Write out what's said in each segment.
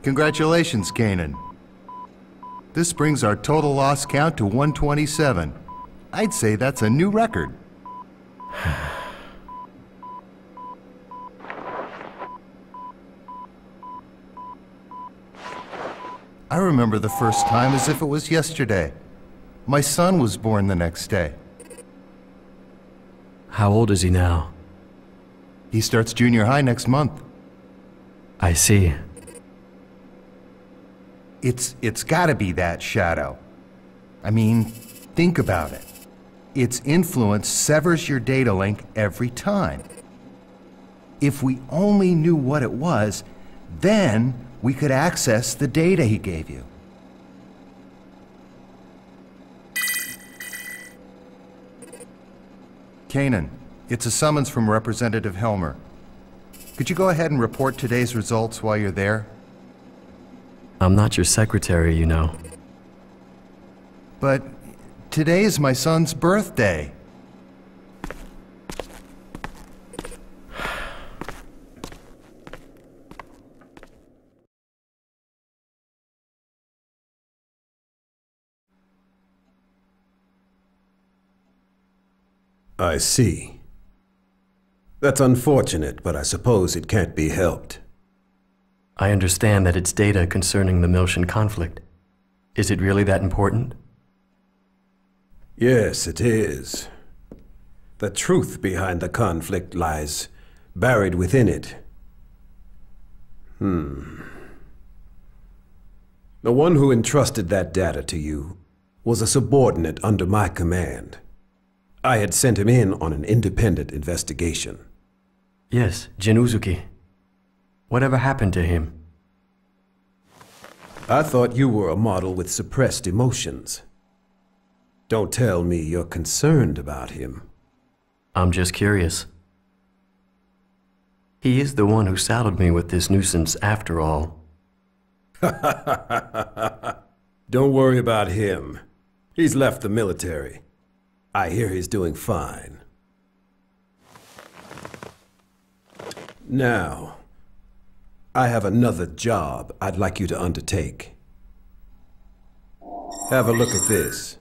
Congratulations, Kanan. This brings our total loss count to 127. I'd say that's a new record. I remember the first time as if it was yesterday. My son was born the next day. How old is he now? He starts junior high next month. I see. It's gotta be that shadow. I mean, think about it. Its influence severs your data link every time. If we only knew what it was, then we could access the data he gave you. Kanan, it's a summons from Representative Helmer. Could you go ahead and report today's results while you're there? I'm not your secretary, you know. But today is my son's birthday. I see. That's unfortunate, but I suppose it can't be helped. I understand that it's data concerning the Miltian conflict. Is it really that important? Yes, it is. The truth behind the conflict lies buried within it. The one who entrusted that data to you was a subordinate under my command. I had sent him in on an independent investigation. Yes, Xenosaga. Whatever happened to him? I thought you were a model with suppressed emotions. Don't tell me you're concerned about him. I'm just curious. He is the one who saddled me with this nuisance after all. Don't worry about him. He's left the military. I hear he's doing fine. Now, I have another job I'd like you to undertake. Have a look at this.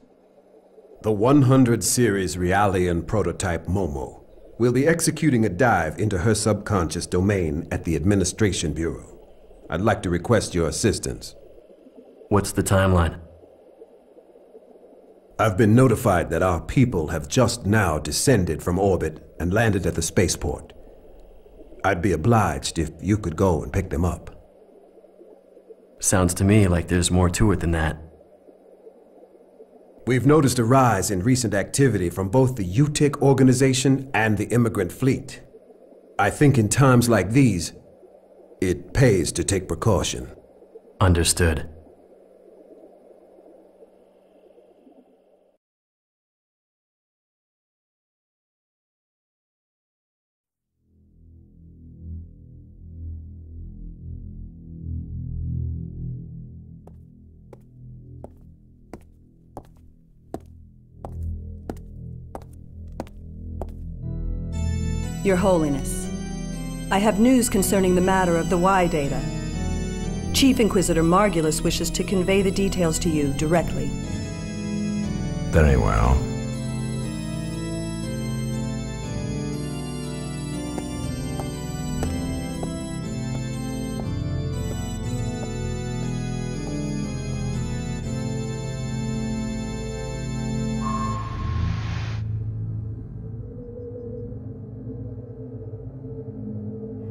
The 100 series Realian prototype Momo will be executing a dive into her subconscious domain at the Administration Bureau. I'd like to request your assistance. What's the timeline? I've been notified that our people have just now descended from orbit and landed at the spaceport. I'd be obliged if you could go and pick them up. Sounds to me like there's more to it than that. We've noticed a rise in recent activity from both the UTIC organization and the immigrant fleet. I think in times like these, it pays to take precaution. Understood. Your Holiness, I have news concerning the matter of the Y data. Chief Inquisitor Margulis wishes to convey the details to you directly. Very well.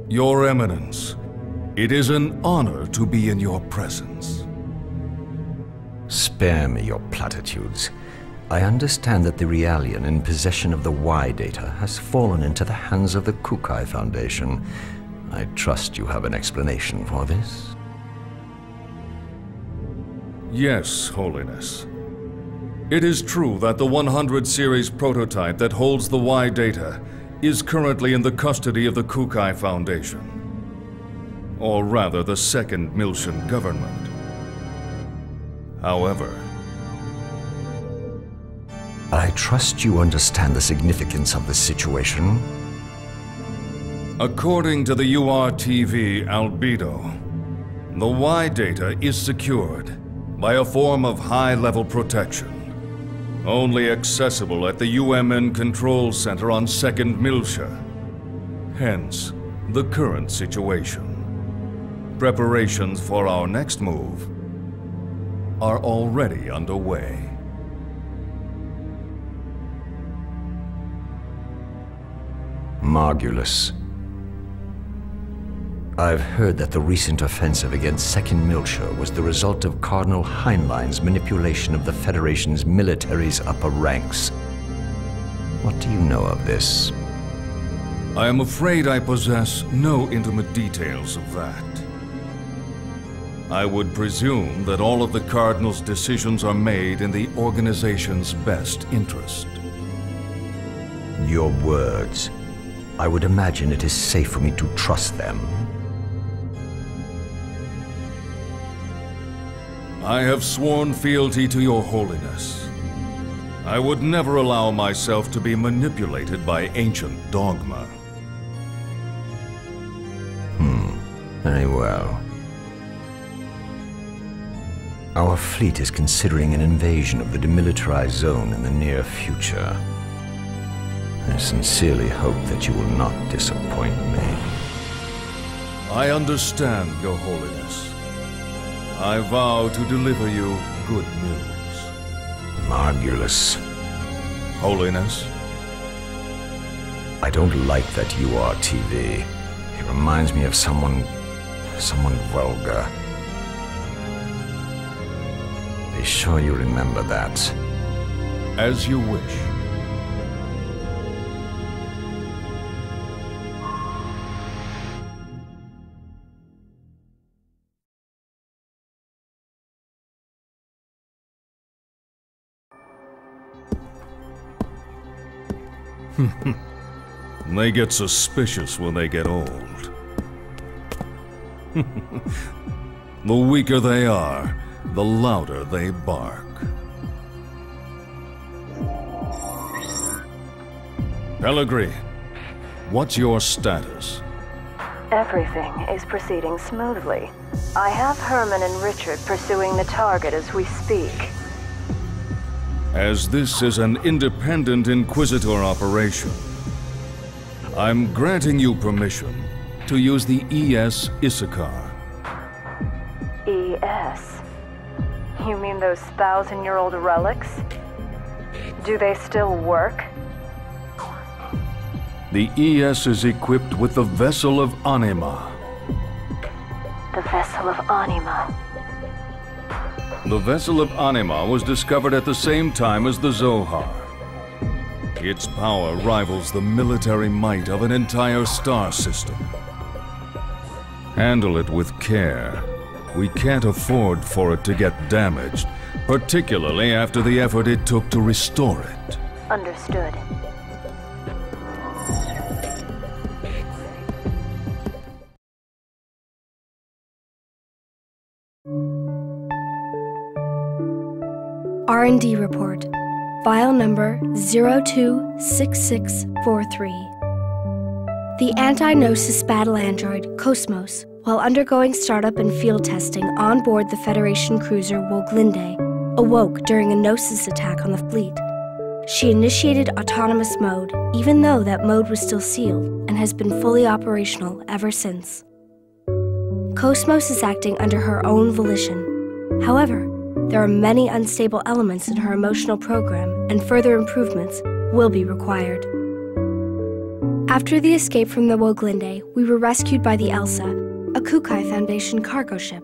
Your Eminence, it is an honor to be in your presence. Spare me your platitudes. I understand that the Realian in possession of the Y data has fallen into the hands of the Kukai Foundation. I trust you have an explanation for this? Yes, Holiness. It is true that the 100 series prototype that holds the Y data is currently in the custody of the Kukai Foundation. Or rather, the second Miltian government. However, I trust you understand the significance of this situation. according to the URTV Albedo, The Y data is secured by a form of high-level protection, only accessible at the UMN Control Center on 2nd Miltia. Hence, the current situation. Preparations for our next move are already underway. Margulis. I've heard that the recent offensive against 2nd Miltia was the result of Cardinal Heinlein's manipulation of the Federation's military's upper ranks. What do you know of this? I am afraid I possess no intimate details of that. I would presume that all of the Cardinal's decisions are made in the organization's best interest. Your words. I would imagine it is safe for me to trust them. I have sworn fealty to your holiness. I would never allow myself to be manipulated by ancient dogma. Very well. Our fleet is considering an invasion of the demilitarized zone in the near future. I sincerely hope that you will not disappoint me. I understand, Your Holiness. I vow to deliver you good news. Margulis. Holiness? I don't like that you are TV. It reminds me of someone vulgar. Be sure you remember that. As you wish. They get suspicious when they get old. The weaker they are, the louder they bark. Pellegrini, what's your status? Everything is proceeding smoothly. I have Herman and Richard pursuing the target as we speak. As this is an independent Inquisitor operation, I'm granting you permission to use the ES Issachar. ES? You mean those 1,000-year-old relics? Do they still work? The ES is equipped with the Vessel of Anima. The Vessel of Anima. The Vessel of Anima was discovered at the same time as the Zohar. Its power rivals the military might of an entire star system. Handle it with care. We can't afford for it to get damaged, particularly after the effort it took to restore it. Understood. R&D report. File number 026643. The anti-Gnosis battle android, Cosmos, while undergoing startup and field testing on board the Federation cruiser Woglinde, awoke during a Gnosis attack on the fleet. She initiated autonomous mode, even though that mode was still sealed, and has been fully operational ever since. Cosmos is acting under her own volition. However, there are many unstable elements in her emotional program, and further improvements will be required. After the escape from the Woglinde, we were rescued by the Elsa, a Kukai Foundation cargo ship.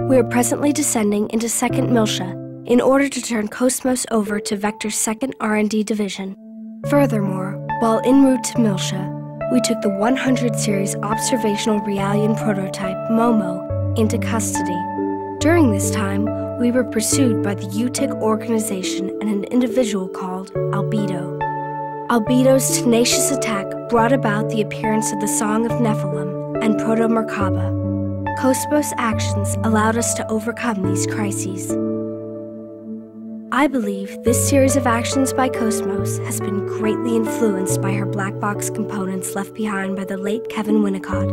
We are presently descending into 2nd Miltia in order to turn Cosmos over to Vector's 2nd R&D division. Furthermore, while en route to Miltia, we took the 100 series observational Realian prototype, Momo, into custody. During this time, we were pursued by the UTIC organization and an individual called Albedo. Albedo's tenacious attack brought about the appearance of the Song of Nephilim and Proto-Merkaba. Cosmos' actions allowed us to overcome these crises. I believe this series of actions by Cosmos has been greatly influenced by her black box components left behind by the late Kevin Winnicott.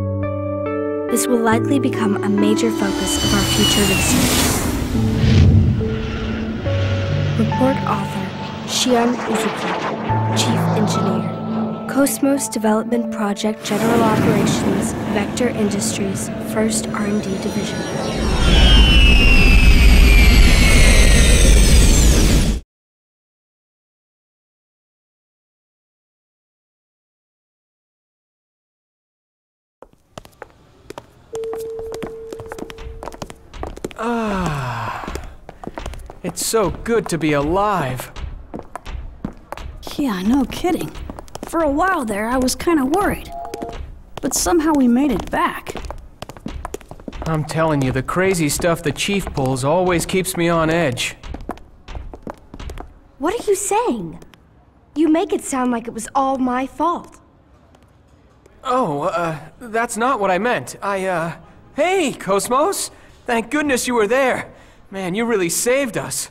this will likely become a major focus of our future research. Report author, Shion Uzuki, Chief Engineer, Cosmos Development Project General Operations, Vector Industries, 1st R&D Division. It's so good to be alive. Yeah, no kidding. For a while there, I was kind of worried. But somehow we made it back. I'm telling you, the crazy stuff the Chief pulls always keeps me on edge. What are you saying? You make it sound like it was all my fault. Oh, that's not what I meant. Hey, Cosmos! Thank goodness you were there. Man, you really saved us.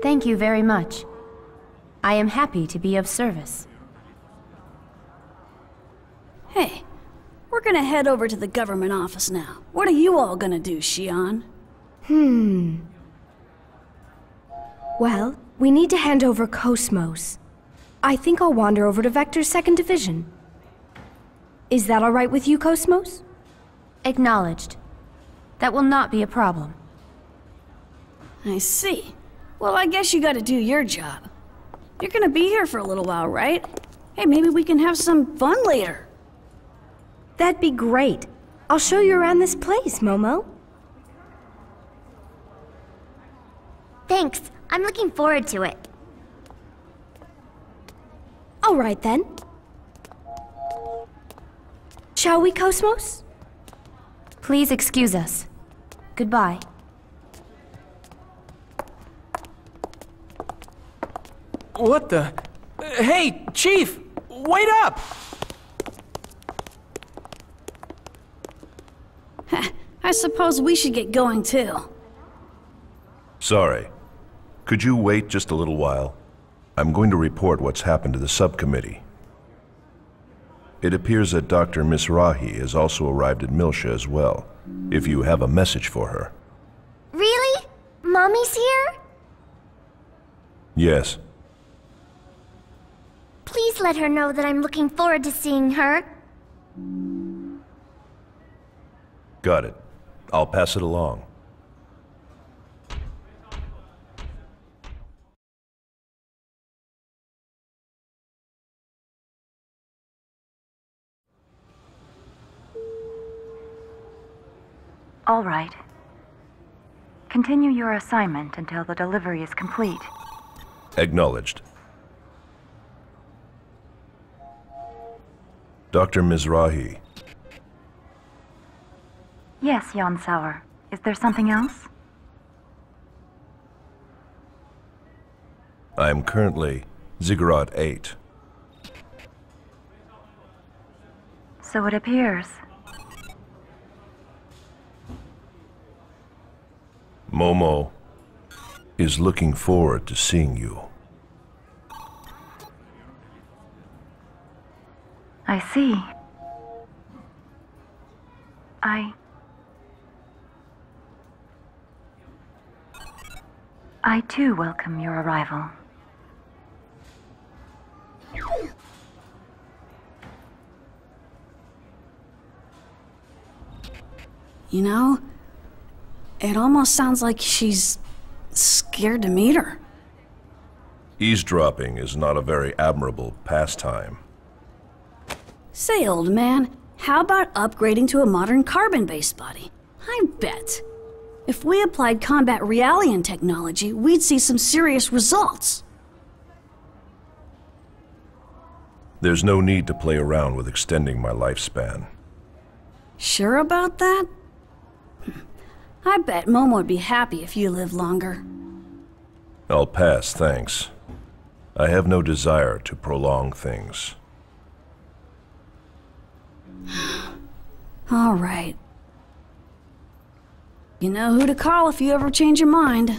Thank you very much. I am happy to be of service. Hey, we're gonna head over to the government office now. What are you all gonna do, Shion? Well, we need to hand over Cosmos. I think I'll wander over to Vector's 2nd Division. Is that all right with you, Cosmos? Acknowledged. That will not be a problem. I see. Well, I guess you gotta do your job. You're gonna be here for a little while, right? Hey, maybe we can have some fun later. That'd be great. I'll show you around this place, Momo. Thanks. I'm looking forward to it. All right, then. Shall we, Cosmos? Please excuse us. Goodbye. What the? Hey, Chief! Wait up! I suppose we should get going too. Sorry. Could you wait just a little while? I'm going to report what's happened to the subcommittee. It appears that Dr. Mizrahi has also arrived at Miltia as well, if you have a message for her. Really? Mommy's here? Yes. Please let her know that I'm looking forward to seeing her. Got it. I'll pass it along. All right. Continue your assignment until the delivery is complete. Acknowledged. Dr. Mizrahi. Yes, Xenosaga. Is there something else? I am currently Ziggurat 8. So it appears. Momo is looking forward to seeing you. I see. I too welcome your arrival. You know, it almost sounds like she's scared to meet her. Eavesdropping is not a very admirable pastime. Say, old man, how about upgrading to a modern carbon-based body? I bet. If we applied combat Realian technology, we'd see some serious results. There's no need to play around with extending my lifespan. Sure about that? I bet Momo would be happy if you live longer. I'll pass, thanks. I have no desire to prolong things. All right. You know who to call if you ever change your mind.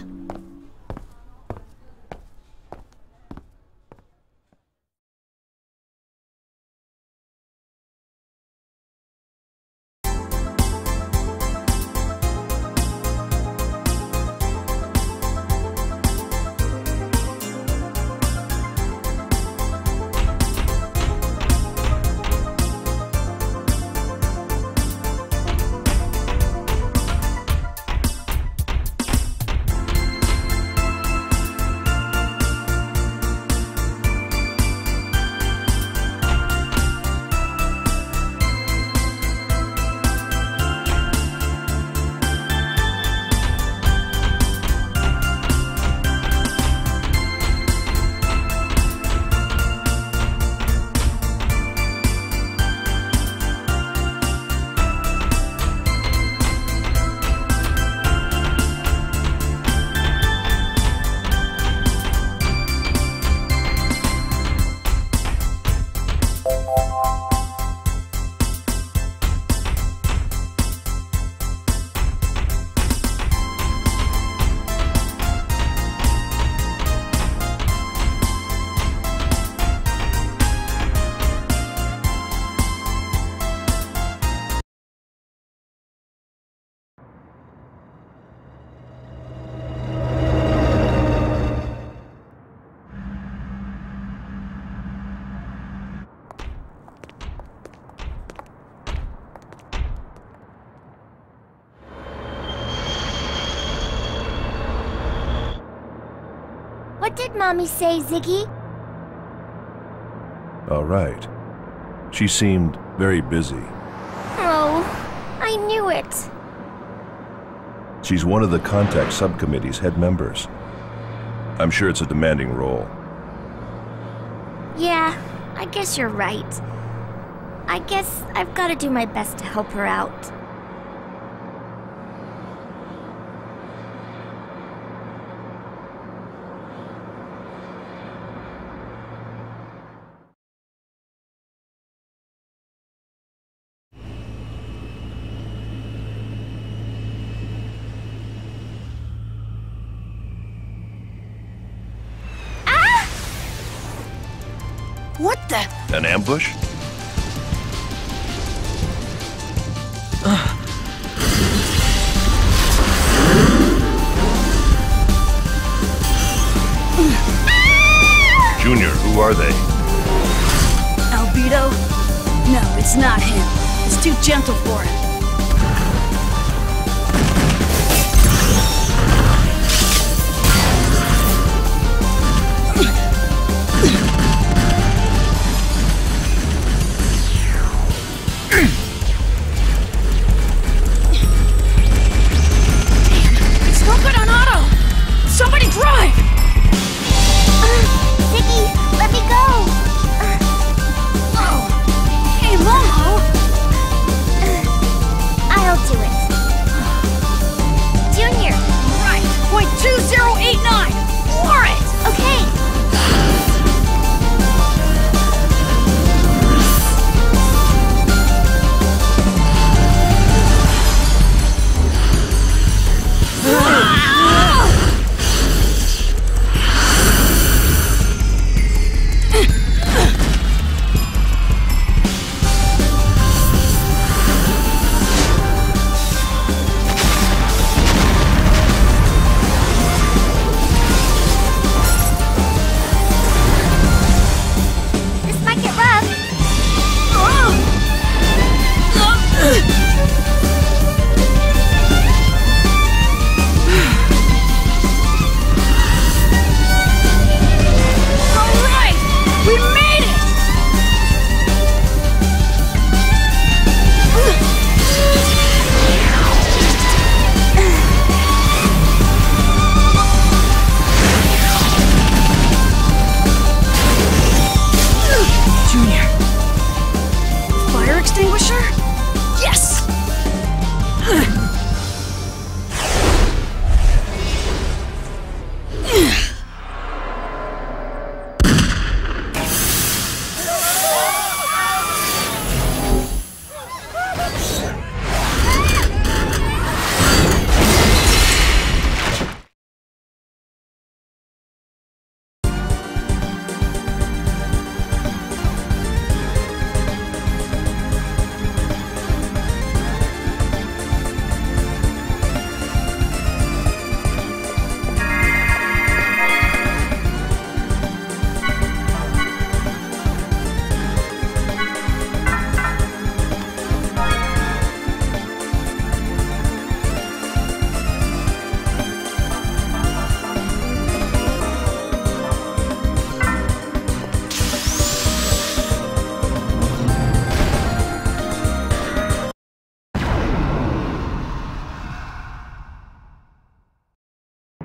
What did Mommy say, Ziggy? All right. She seemed very busy. Oh, I knew it. She's one of the contact subcommittee's head members. I'm sure it's a demanding role. Yeah, I guess you're right. I guess I've got to do my best to help her out. What the? An ambush? Junior, who are they? Albedo? No, it's not him. It's too gentle for him. It's no good on auto! Somebody drive! Ziggy, let me go! Oh! Hey, Momo! I'll do it. Junior! Right! Point 2089! For it! Okay! This might get rough. Alright! We made it! Junior. Fire extinguisher? Yes!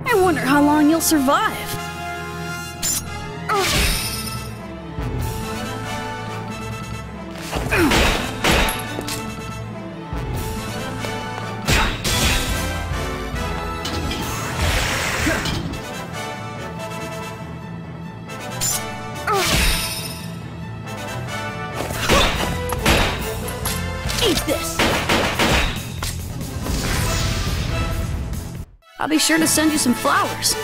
I wonder how long you'll survive. Eat this! I'll be sure to send you some flowers.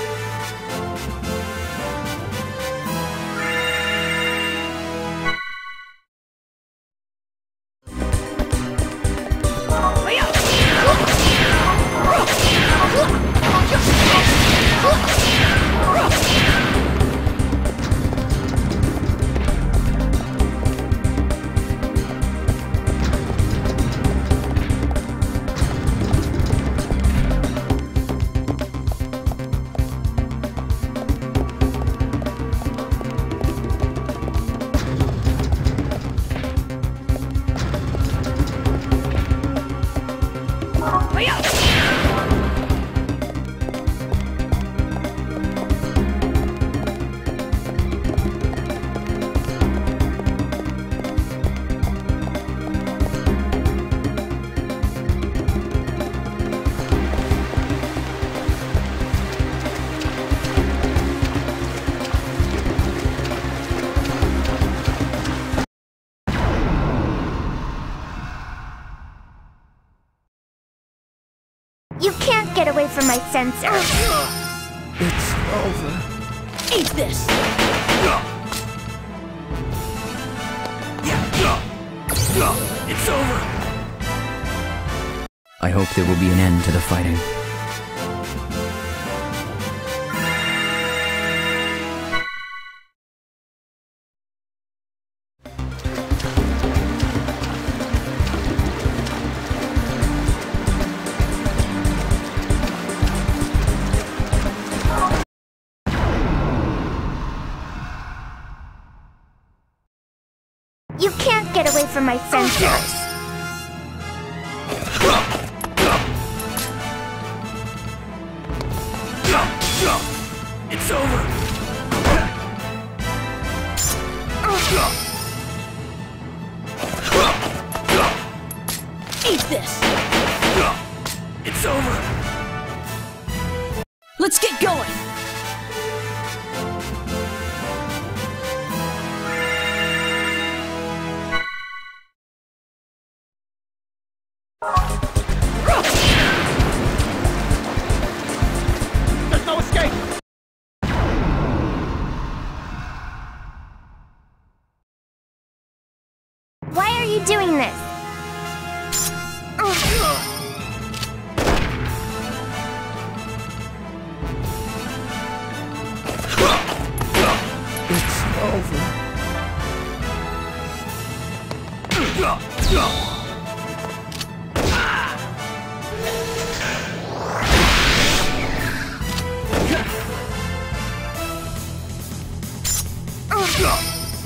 You can't get away from my sensor. It's over. Eat this! It's over. I hope there will be an end to the fighting. You can't get away from my sensors. It's over. Eat this! It's over. Let's get going! There's no escape. Why are you doing this? It's over.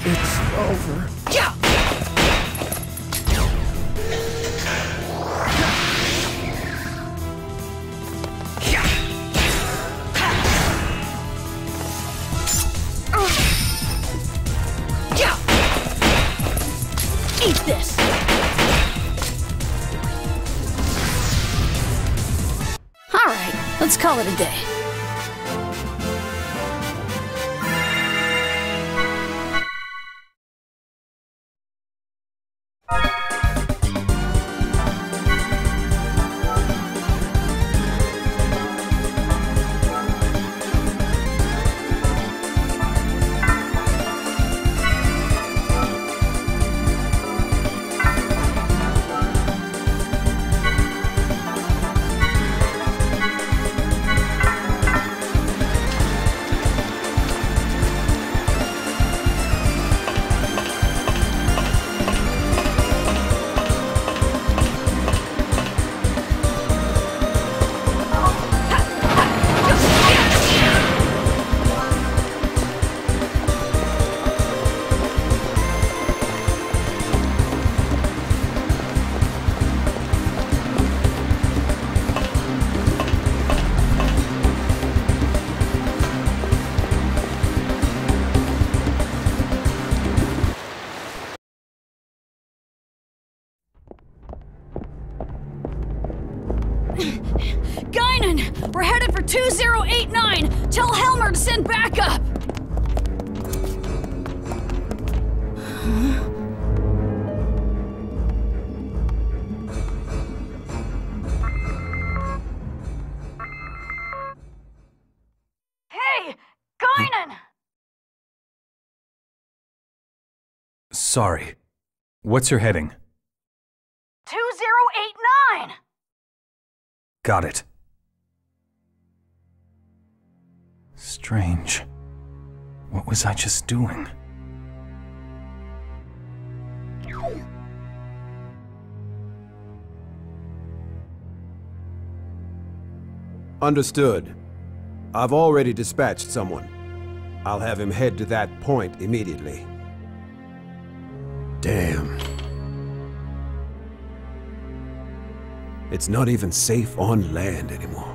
It's over. Eat this! Alright, let's call it a day. Guinan! We're headed for 2089! Tell Helmer to send backup! Hey! Guinan! Sorry. What's your heading? 2089! Got it. Strange. What was I just doing? Understood. I've already dispatched someone. I'll have him head to that point immediately. Damn. It's not even safe on land anymore.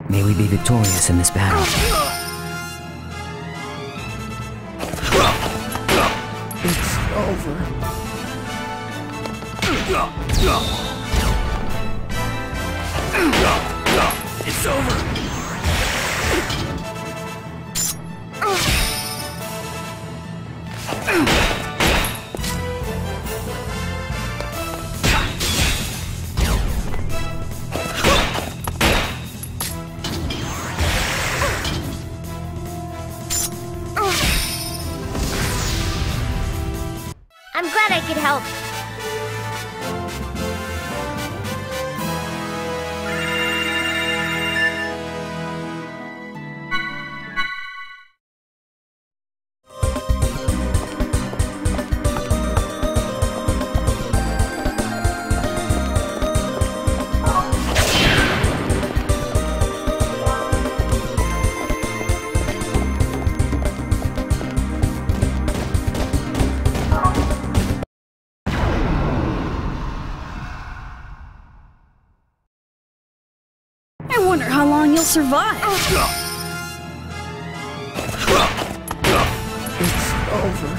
May we be victorious in this battle. It's over. It's over. I'm glad I could help. I wonder how long you'll survive. It's over.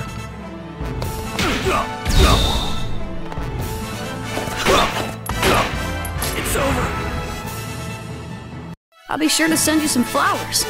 It's over. I'll be sure to send you some flowers.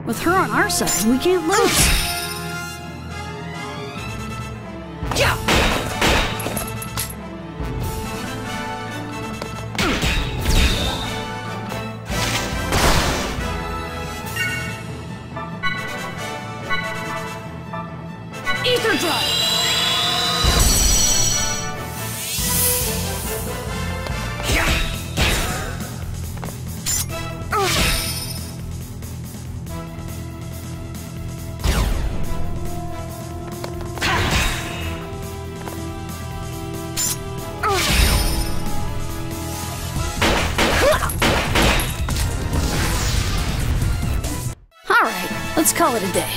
With her on our side, we can't lose. Yeah. Ether drive. All right, let's call it a day.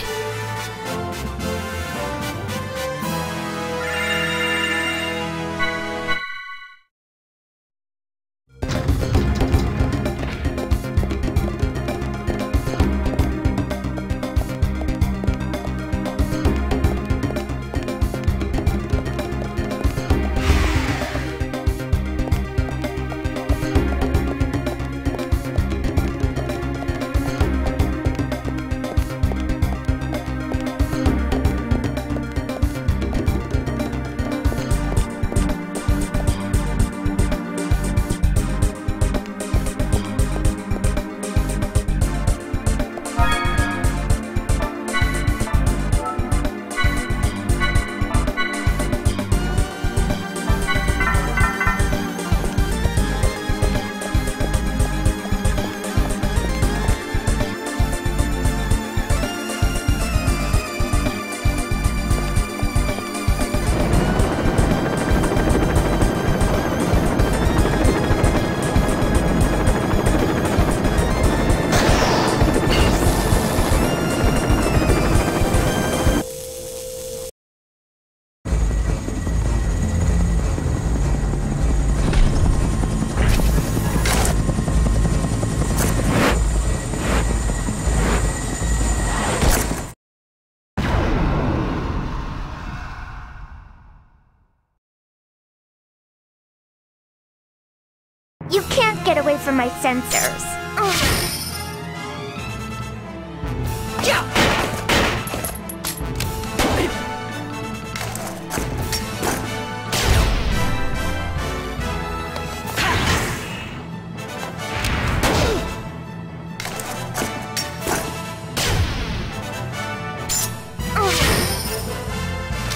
You can't get away from my sensors.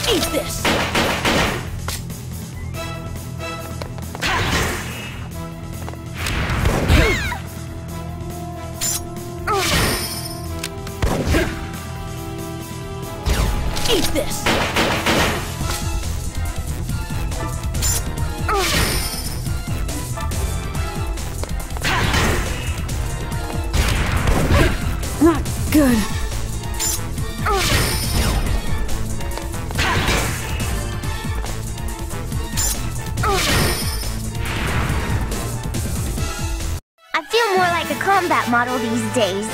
Eat this! Eat this! Not good. I feel more like a combat model these days.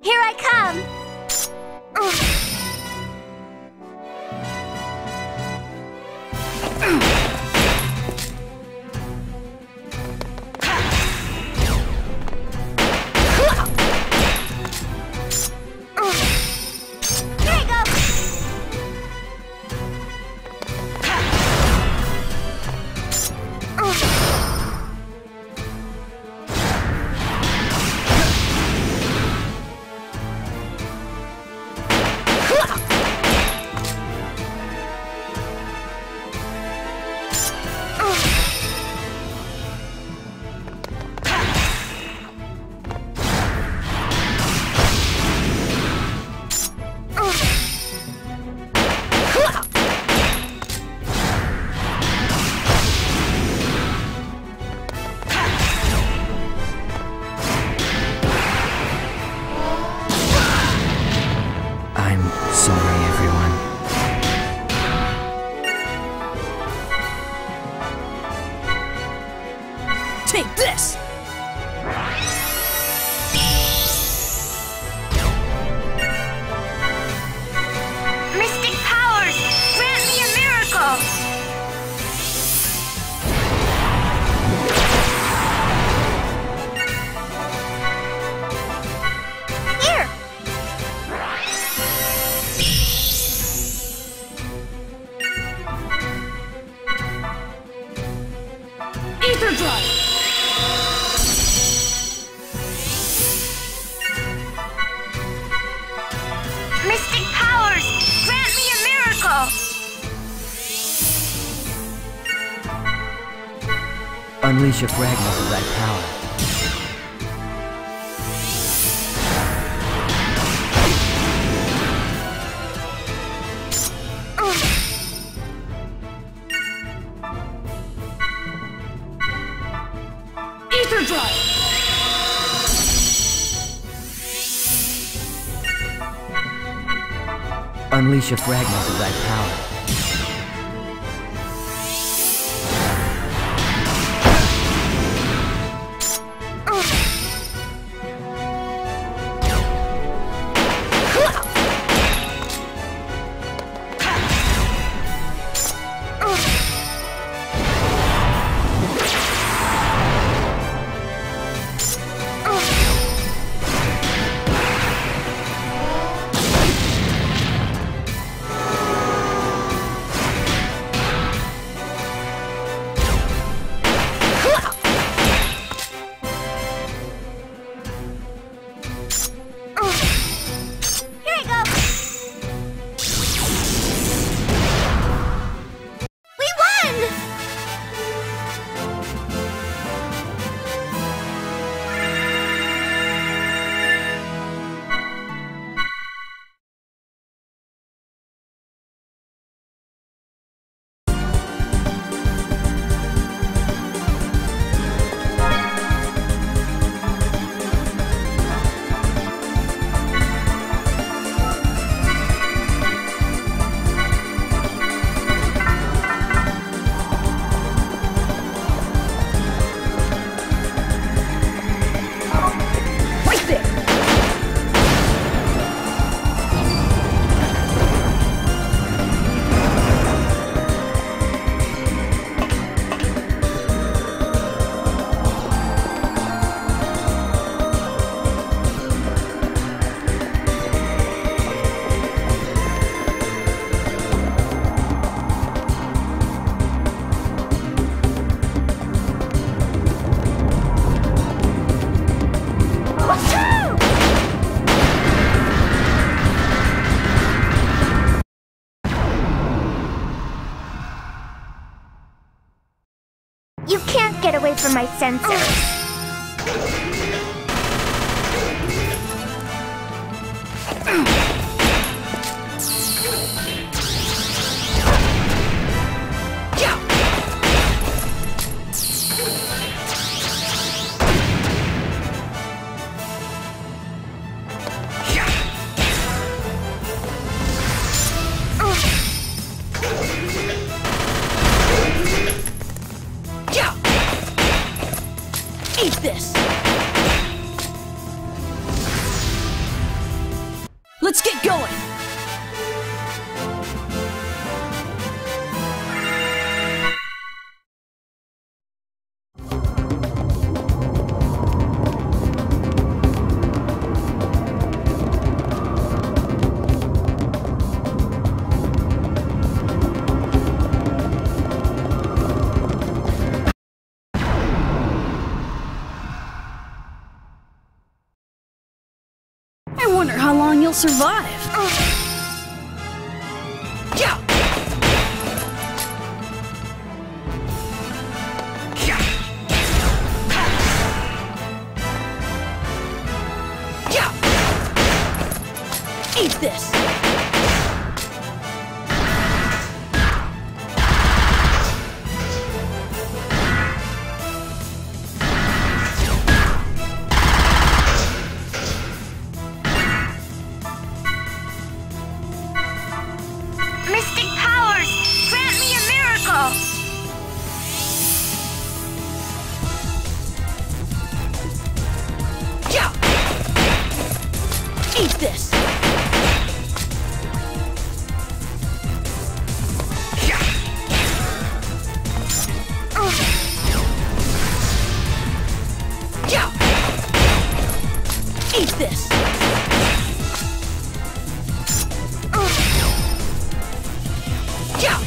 Here I come! Sorry, everyone. Take this! Mystic powers! Grant me a miracle! Here! Ether Drive! Mystic powers! Grant me a miracle! Unleash a fragment of that power. Ether Drive! Unleash a fragment of that power. You can't get away from my sensors. Eat this! Let's get going! I wonder how long you'll survive. Yeah. Yeah. Eat this. Mystic powers! Grant me a miracle! Yeah. Eat this. Yeah. Yeah. Eat this. Yeah.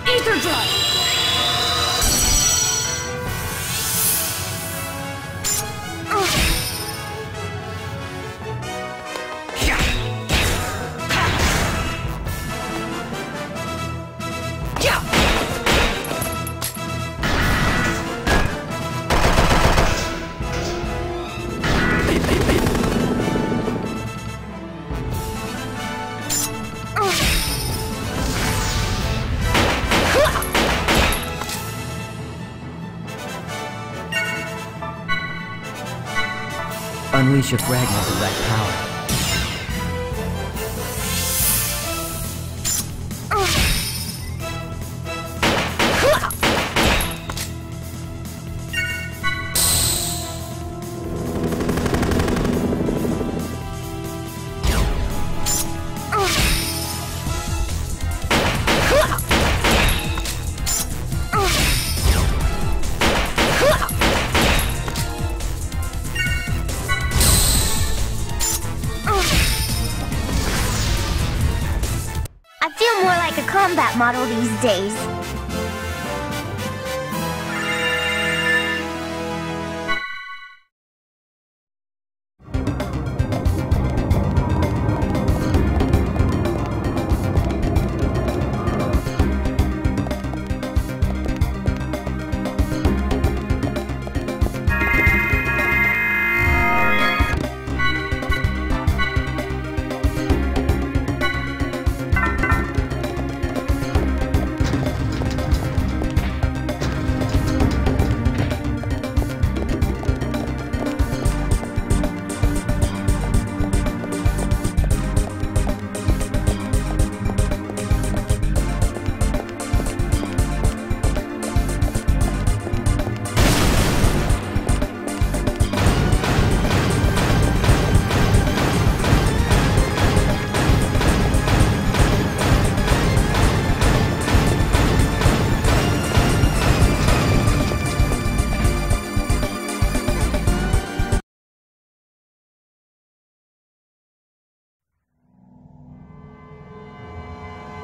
Ether drive. Unleash your fragment of that power. I feel more like a combat model these days.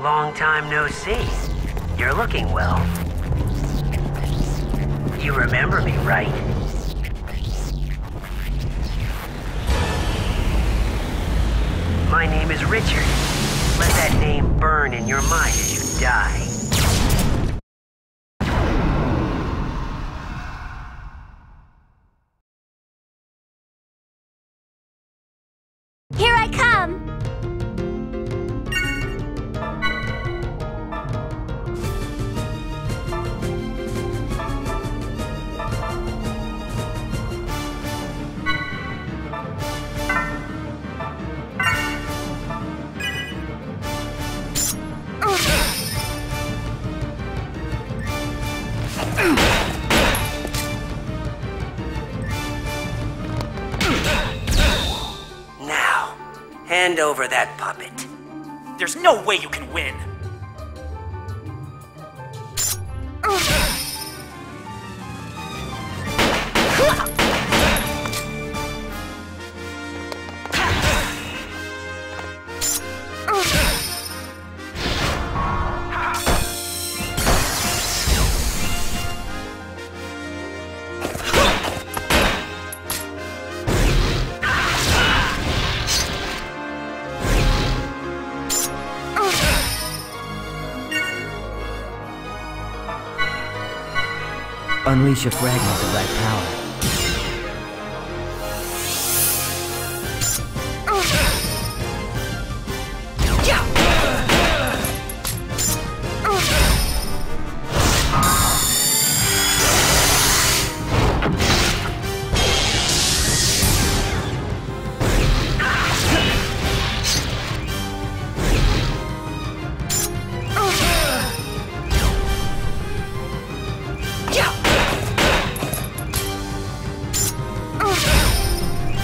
Long time no see. You're looking well. You remember me, right? My name is Richard. Let that name burn in your mind as you die. Here I come! Hand over that puppet. There's no way you can win. Unleash a fragment of that power.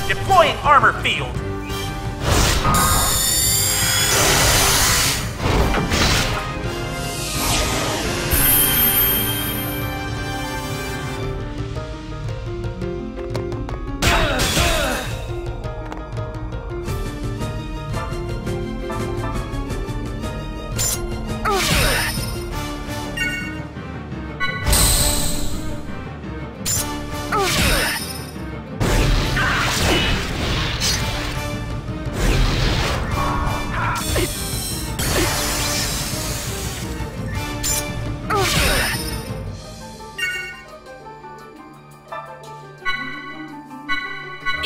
Deploying armor field.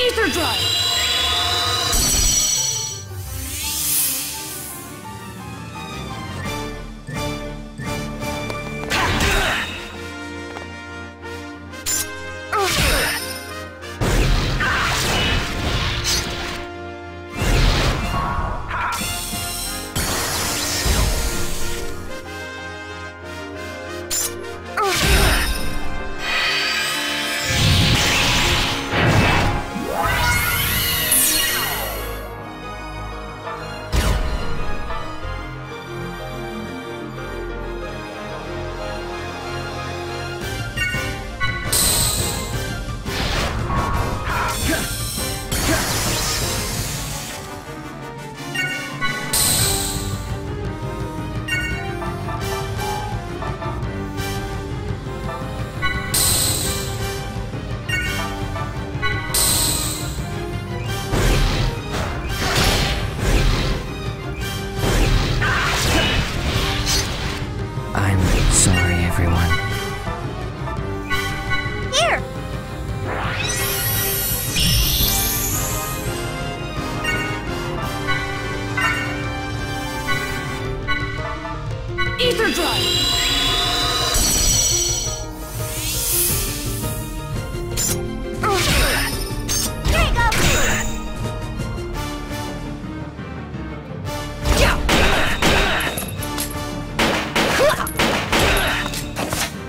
Ether drive! I'm sorry, everyone. Here! Ether drive!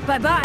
Bye-bye.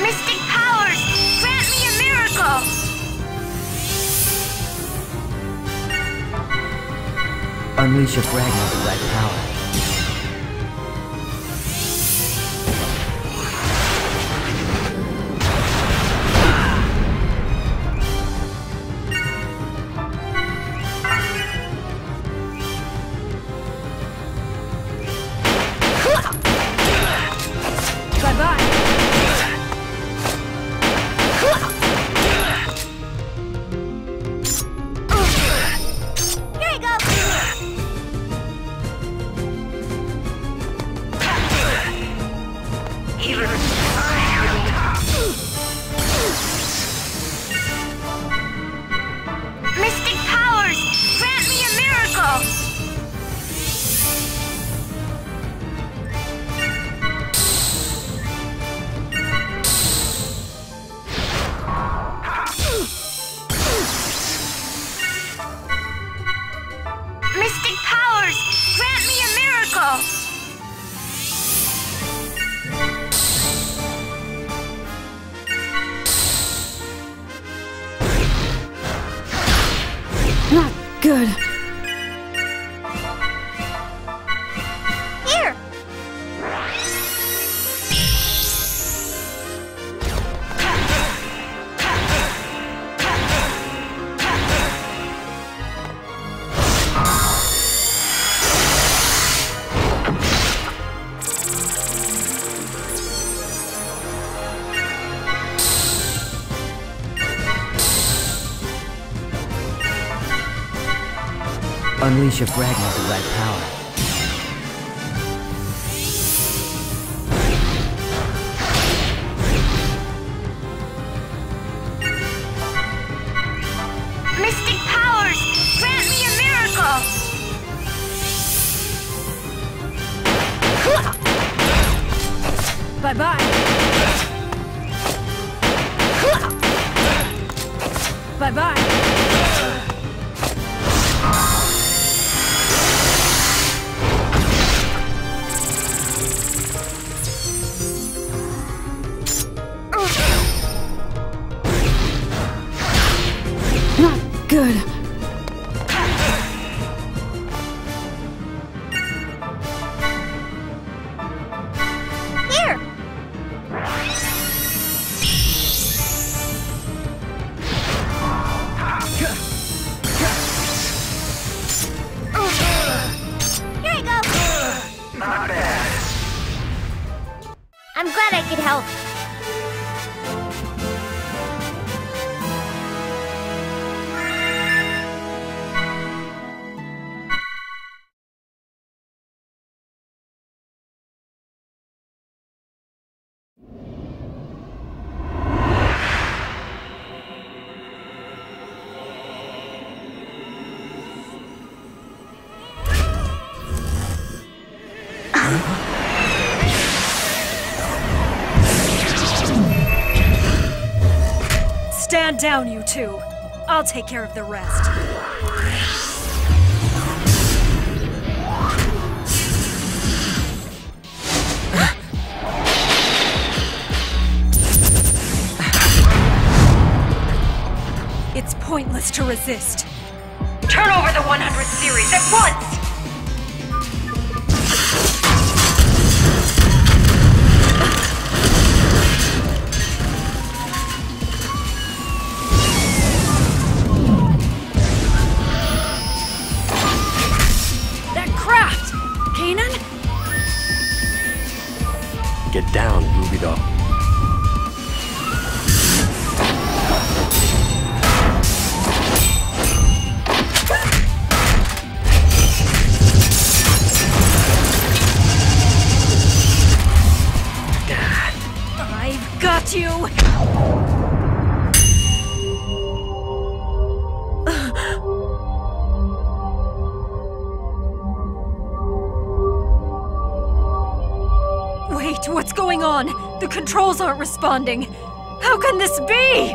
Mystic powers! Grant me a miracle! Unleash a fragment of that power. Good. Here! Unleash a fragment of that power. Mystic powers! Grant me a miracle! Bye-bye. Bye-bye. Good. Here! Here I go! Not bad. I'm glad I could help. Stand down, you two. I'll take care of the rest. It's pointless to resist. Turn over the 100 series at once! Get down, Ruby Doll. I've got you! What's going on? The controls aren't responding. How can this be?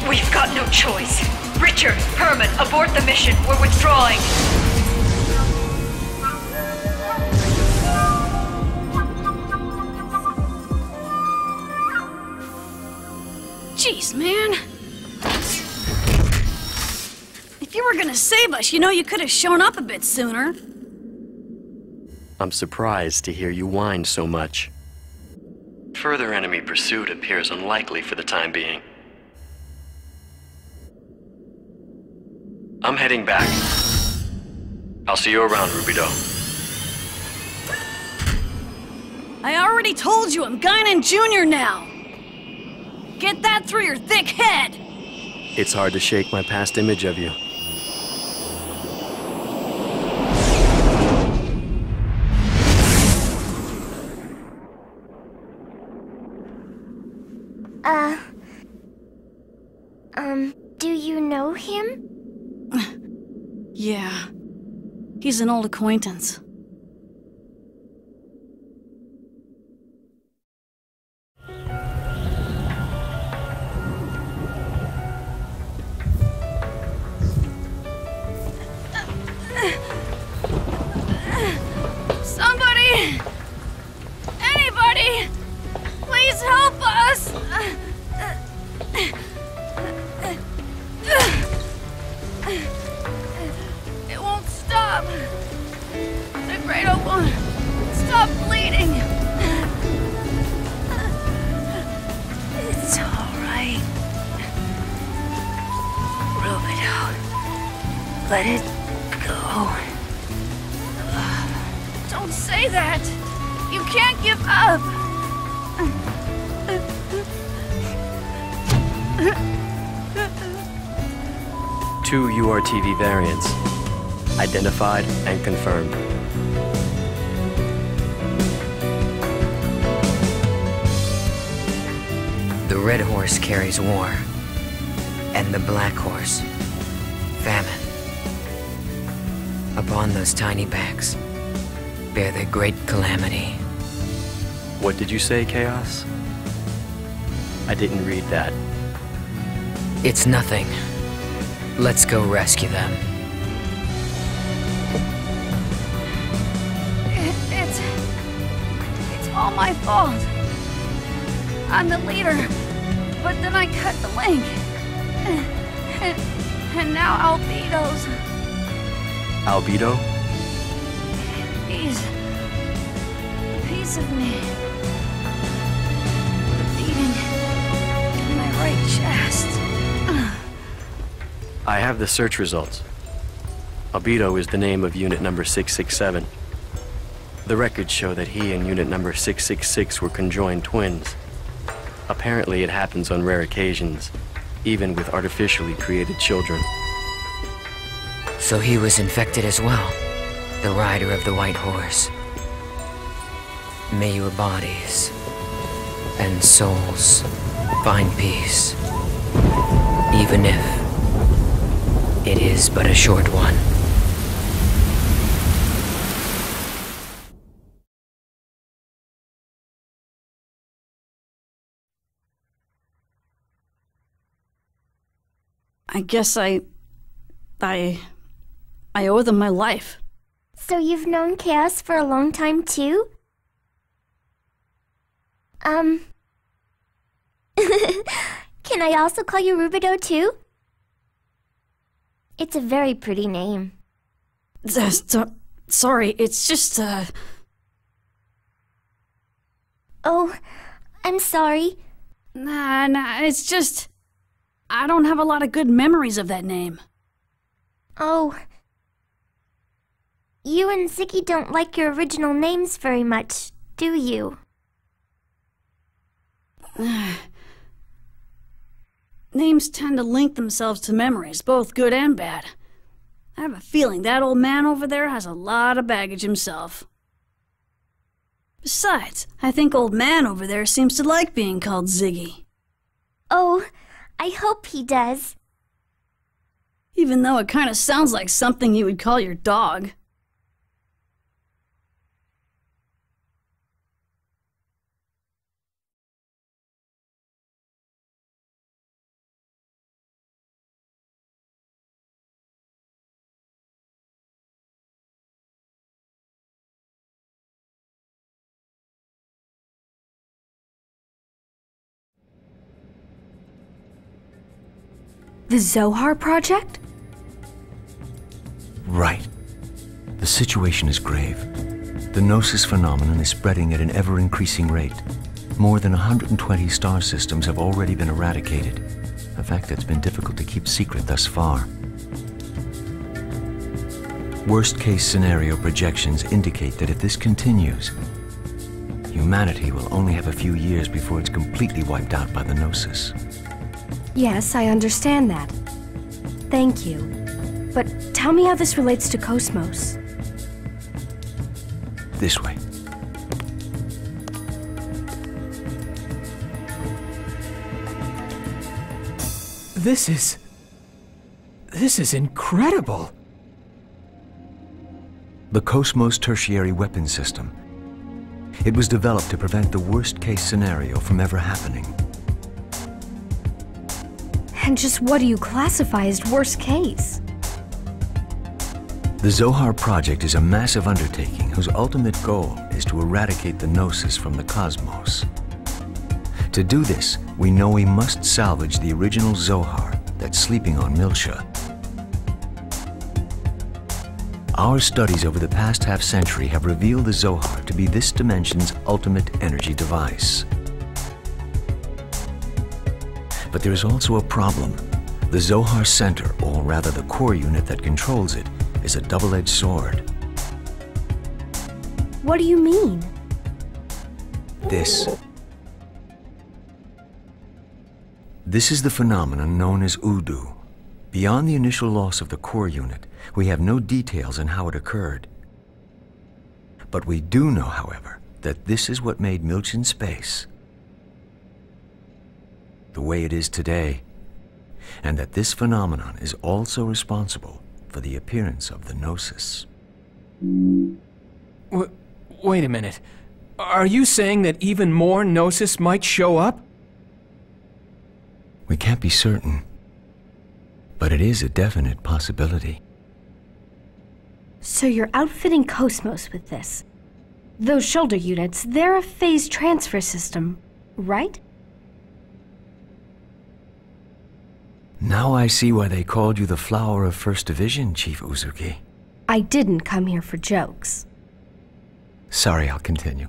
We've got no choice. Richard, Herman, abort the mission. We're withdrawing. Jeez, man. If you were gonna save us, you know you could have shown up a bit sooner. I'm surprised to hear you whine so much. Further enemy pursuit appears unlikely for the time being. I'm heading back. I'll see you around, Ruby Doe. I already told you I'm Guinan Jr. now. Get that through your thick head. It's hard to shake my past image of you. Do you know him? Yeah. He's an old acquaintance. Somebody! Anybody! up! The Great Oak won't stop bleeding! It's alright. Rubido. Let it go. Don't say that! You can't give up! Two URTV variants. Identified and confirmed. The red horse carries war, and the black horse, famine. Upon those tiny backs, bear the great calamity. What did you say, Chaos? I didn't read that. It's nothing. Let's go rescue them. It's all my fault. I'm the leader, but then I cut the link. And now Albedo's. Albedo? He's a piece of me. Beating in my right chest. I have the search results. Albedo is the name of unit number 667. The records show that he and unit number 666 were conjoined twins. Apparently it happens on rare occasions, even with artificially created children. So he was infected as well, the rider of the white horse. May your bodies and souls find peace, even if it is but a short one. I guess I owe them my life. So you've known Chaos for a long time too? Can I also call you Rubido too? It's a very pretty name. Sorry, it's just, Oh, I'm sorry. Nah, it's just... I don't have a lot of good memories of that name. Oh. You and Ziggy don't like your original names very much, do you? Names tend to link themselves to memories, both good and bad. I have a feeling that old man over there has a lot of baggage himself. Besides, I think old man over there seems to like being called Ziggy. Oh, I hope he does. Even though it kind of sounds like something you would call your dog. The Zohar Project? Right. The situation is grave. The Gnosis phenomenon is spreading at an ever-increasing rate. More than 120 star systems have already been eradicated, a fact that's been difficult to keep secret thus far. Worst-case scenario projections indicate that if this continues, humanity will only have a few years before it's completely wiped out by the Gnosis. Yes, I understand that. Thank you. But tell me how this relates to Cosmos. This way. This is incredible. The Cosmos Tertiary Weapon System. It was developed to prevent the worst-case scenario from ever happening. And just what do you classify as worst case? The Zohar Project is a massive undertaking whose ultimate goal is to eradicate the Gnosis from the cosmos. To do this, we know we must salvage the original Zohar that's sleeping on Miltia. Our studies over the past half-century have revealed the Zohar to be this dimension's ultimate energy device. But there is also a problem. The Zohar Center, or rather the core unit that controls it, is a double-edged sword. What do you mean? This is the phenomenon known as Udu. Beyond the initial loss of the core unit, we have no details on how it occurred. But we do know, however, that this is what made Miltian space the way it is today, and that this phenomenon is also responsible for the appearance of the Gnosis. Wait a minute. Are you saying that even more Gnosis might show up? We can't be certain, but it is a definite possibility. So you're outfitting Cosmos with this. Those shoulder units, they're a phase transfer system, right? Now I see why they called you the Flower of First Division, Chief Uzuki. I didn't come here for jokes. Sorry, I'll continue.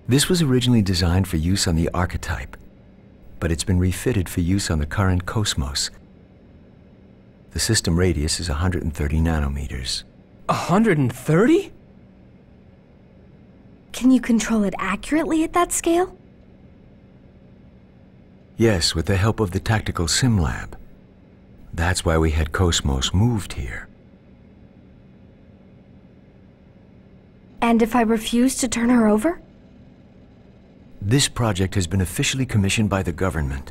This was originally designed for use on the Archetype, but it's been refitted for use on the current Cosmos. The system radius is 130 nanometers. 130? Can you control it accurately at that scale? Yes, with the help of the Tactical Sim Lab. That's why we had Cosmos moved here. And if I refuse to turn her over? This project has been officially commissioned by the government.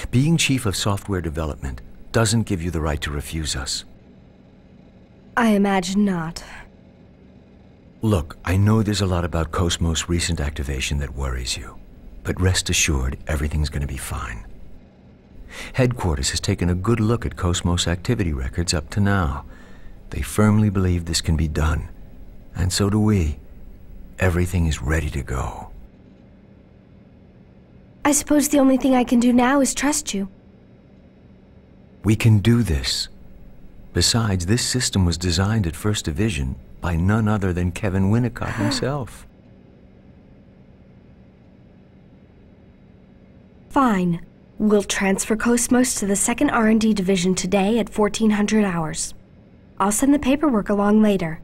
Being Chief of Software Development doesn't give you the right to refuse us. I imagine not. Look, I know there's a lot about Cosmos' recent activation that worries you, but rest assured everything's going to be fine. Headquarters has taken a good look at Cosmos activity records up to now. They firmly believe this can be done, and so do we. Everything is ready to go. I suppose the only thing I can do now is trust you. We can do this. Besides, this system was designed at First Division by none other than Kevin Winnicott himself. Fine. We'll transfer Cosmos to the 2nd R&D Division today at 1400 hours. I'll send the paperwork along later.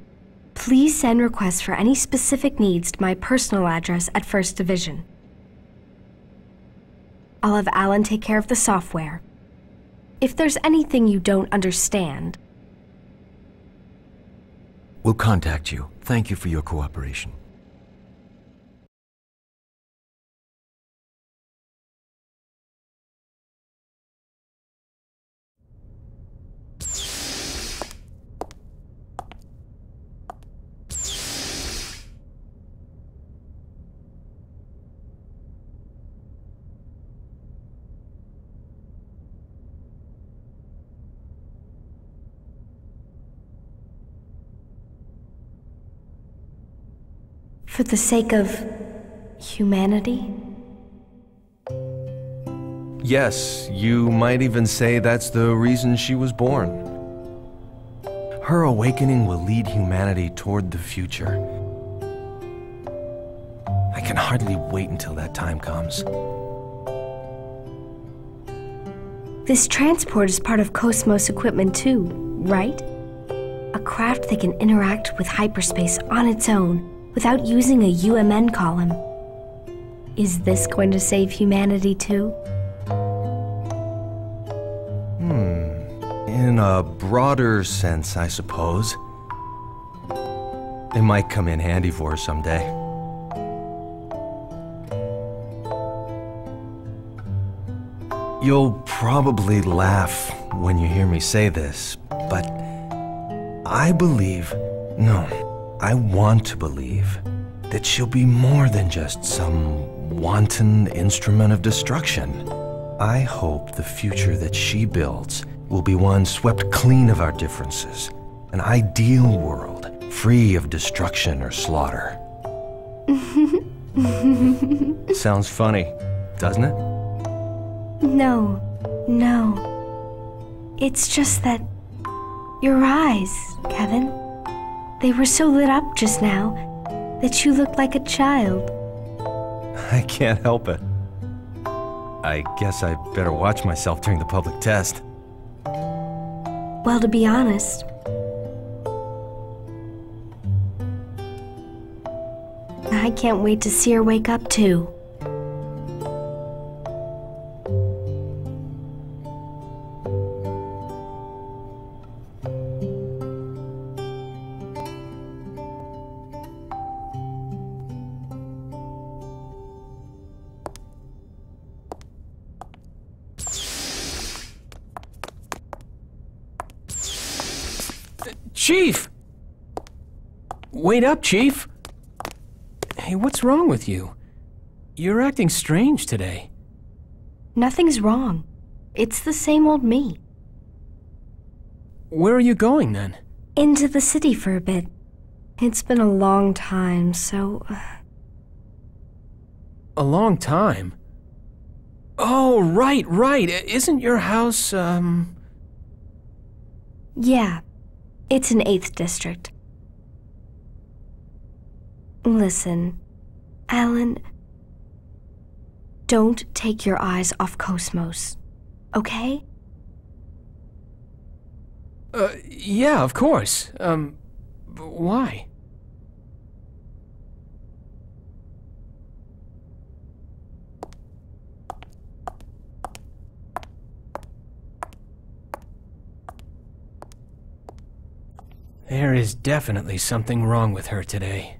Please send requests for any specific needs to my personal address at First Division. I'll have Alan take care of the software. If there's anything you don't understand... We'll contact you. Thank you for your cooperation. For the sake of humanity? Yes, you might even say that's the reason she was born. Her awakening will lead humanity toward the future. I can hardly wait until that time comes. This transport is part of Cosmos equipment too, right? A craft that can interact with hyperspace on its own, without using a UMN column. Is this going to save humanity too? In a broader sense, I suppose. It might come in handy for her someday. You'll probably laugh when you hear me say this, but I believe, no, I want to believe that she'll be more than just some wanton instrument of destruction. I hope the future that she builds will be one swept clean of our differences, an ideal world, free of destruction or slaughter. Sounds funny, doesn't it? No. It's just that... your eyes, Kevin. They were so lit up just now that you looked like a child. I can't help it. I guess I better watch myself during the public test. Well, to be honest, I can't wait to see her wake up too. Chief! Wait up, Chief! Hey, what's wrong with you? You're acting strange today. Nothing's wrong. It's the same old me. Where are you going, then? Into the city for a bit. It's been a long time, so... A long time? Oh, right. Isn't your house, Yeah. It's in 8th District. Listen, Alan, don't take your eyes off Cosmos, okay? Yeah, of course. Why? There is definitely something wrong with her today.